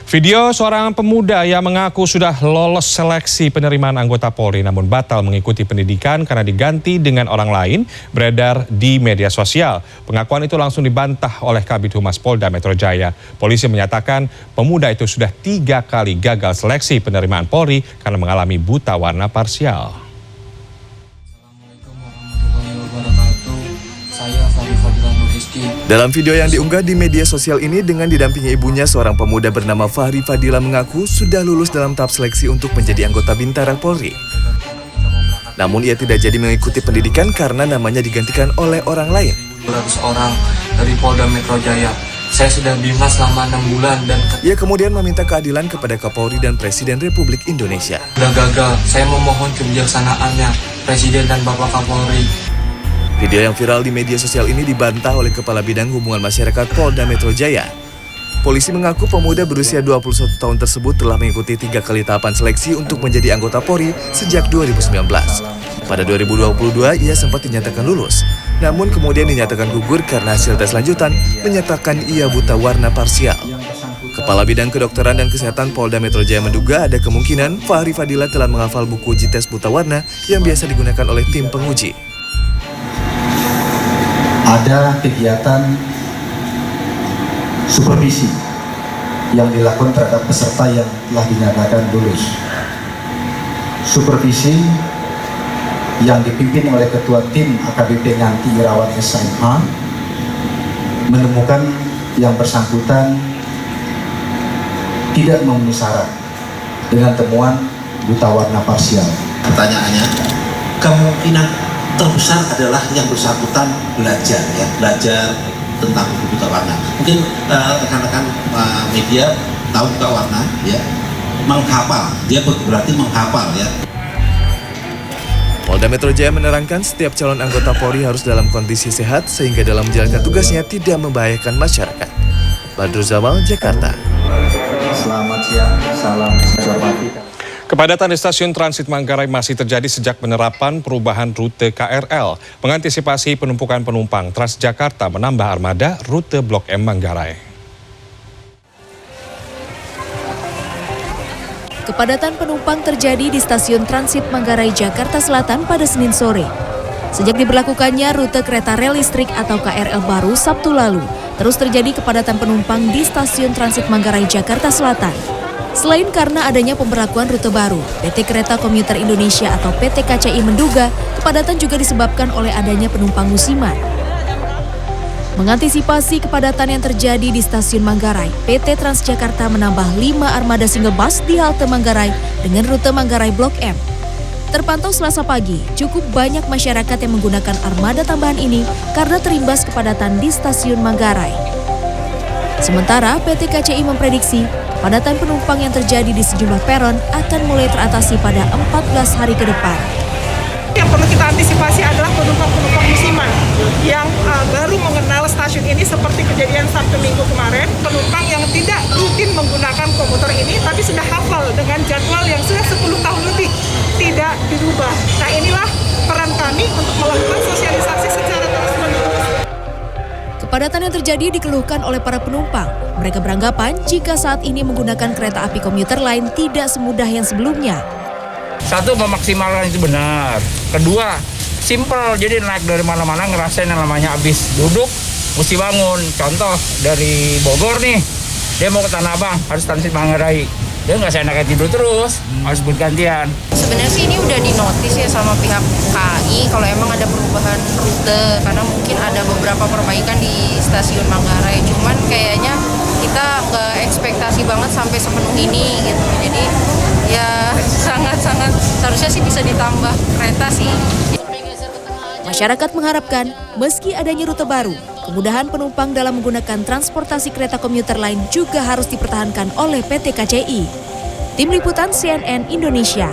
Video seorang pemuda yang mengaku sudah lolos seleksi penerimaan anggota Polri namun batal mengikuti pendidikan karena diganti dengan orang lain beredar di media sosial. Pengakuan itu langsung dibantah oleh Kabid Humas Polda Metro Jaya. Polisi menyatakan pemuda itu sudah 3 kali gagal seleksi penerimaan Polri karena mengalami buta warna parsial. Dalam video yang diunggah di media sosial ini dengan didampingi ibunya, seorang pemuda bernama Fahri Fadila mengaku sudah lulus dalam tahap seleksi untuk menjadi anggota Bintara Polri. Namun ia tidak jadi mengikuti pendidikan karena namanya digantikan oleh orang lain. 200 orang dari Polda Metro Jaya. Saya sudah bimbang selama 6 bulan dan ia kemudian meminta keadilan kepada Kapolri dan Presiden Republik Indonesia. Sudah gagal, saya memohon kebijaksanaannya Presiden dan Bapak Kapolri. Video yang viral di media sosial ini dibantah oleh Kepala Bidang Hubungan Masyarakat Polda Metro Jaya. Polisi mengaku pemuda berusia 21 tahun tersebut telah mengikuti 3 kali tahapan seleksi untuk menjadi anggota Polri sejak 2019. Pada 2022 ia sempat dinyatakan lulus, namun kemudian dinyatakan gugur karena hasil tes lanjutan menyatakan ia buta warna parsial. Kepala Bidang Kedokteran dan Kesehatan Polda Metro Jaya menduga ada kemungkinan Fahri Fadila telah menghafal buku uji tes buta warna yang biasa digunakan oleh tim penguji. Ada kegiatan supervisi yang dilakukan terhadap peserta yang telah dinyatakan lulus. Supervisi yang dipimpin oleh Ketua Tim AKBP Nganti Irawan SMA menemukan yang bersangkutan tidak memenuhi syarat dengan temuan buta warna parsial. Pertanyaannya, kemungkinan terbesar adalah yang bersangkutan belajar tentang buta warna. Mungkin rekan-rekan media tahu buta warna, ya, menghafal. Dia berarti menghafal, ya. Polda Metro Jaya menerangkan setiap calon anggota Polri harus dalam kondisi sehat sehingga dalam menjalankan tugasnya tidak membahayakan masyarakat. Badru Zamal, Jakarta. Selamat siang, salam hormati. Kepadatan di stasiun transit Manggarai masih terjadi sejak penerapan perubahan rute KRL. Mengantisipasi penumpukan penumpang, Transjakarta menambah armada rute Blok M Manggarai. Kepadatan penumpang terjadi di stasiun transit Manggarai, Jakarta Selatan pada Senin sore. Sejak diberlakukannya rute kereta rel listrik atau KRL baru Sabtu lalu, terus terjadi kepadatan penumpang di stasiun transit Manggarai, Jakarta Selatan. Selain karena adanya pemberlakuan rute baru, PT Kereta Komuter Indonesia atau PT KCI menduga kepadatan juga disebabkan oleh adanya penumpang musiman. Mengantisipasi kepadatan yang terjadi di stasiun Manggarai, PT Transjakarta menambah 5 armada single bus di halte Manggarai dengan rute Manggarai Blok M. Terpantau Selasa pagi, cukup banyak masyarakat yang menggunakan armada tambahan ini karena terimbas kepadatan di stasiun Manggarai. Sementara PT KCI memprediksi kepadatan penumpang yang terjadi di sejumlah peron akan mulai teratasi pada 14 hari ke depan. Yang perlu kita antisipasi adalah penumpang-penumpang musiman yang baru mengenal stasiun ini seperti kejadian Sabtu Minggu kemarin. Penumpang yang tidak rutin menggunakan komuter ini tapi sudah hafal dengan jadwal yang sudah 10 tahun lebih tidak dirubah. Nah, inilah peran kami untuk melakukan sosialisasi secara terus-menerus. Kepadatan yang terjadi dikeluhkan oleh para penumpang. Mereka beranggapan jika saat ini menggunakan kereta api komuter lain tidak semudah yang sebelumnya. Satu, memaksimalkan itu benar. Kedua, simple, jadi naik dari mana-mana ngerasain yang namanya habis duduk, mesti bangun. Contoh dari Bogor nih, dia mau ke Tanah Abang, harus transit Manggarai. Dia nggak seenaknya tidur terus, harus bergantian. Sebenarnya sih ini udah dinotis ya sama pihak KAI kalau emang ada perubahan rute, karena mungkin ada beberapa perbaikan di stasiun Manggarai. Cuman kayaknya kita nggak ekspektasi banget sampai sepenuh ini gitu. Jadi ya sangat-sangat seharusnya sih bisa ditambah kereta sih. Masyarakat mengharapkan meski adanya rute baru, kemudahan penumpang dalam menggunakan transportasi kereta komuter lain juga harus dipertahankan oleh PT KCI. Tim Liputan CNN Indonesia.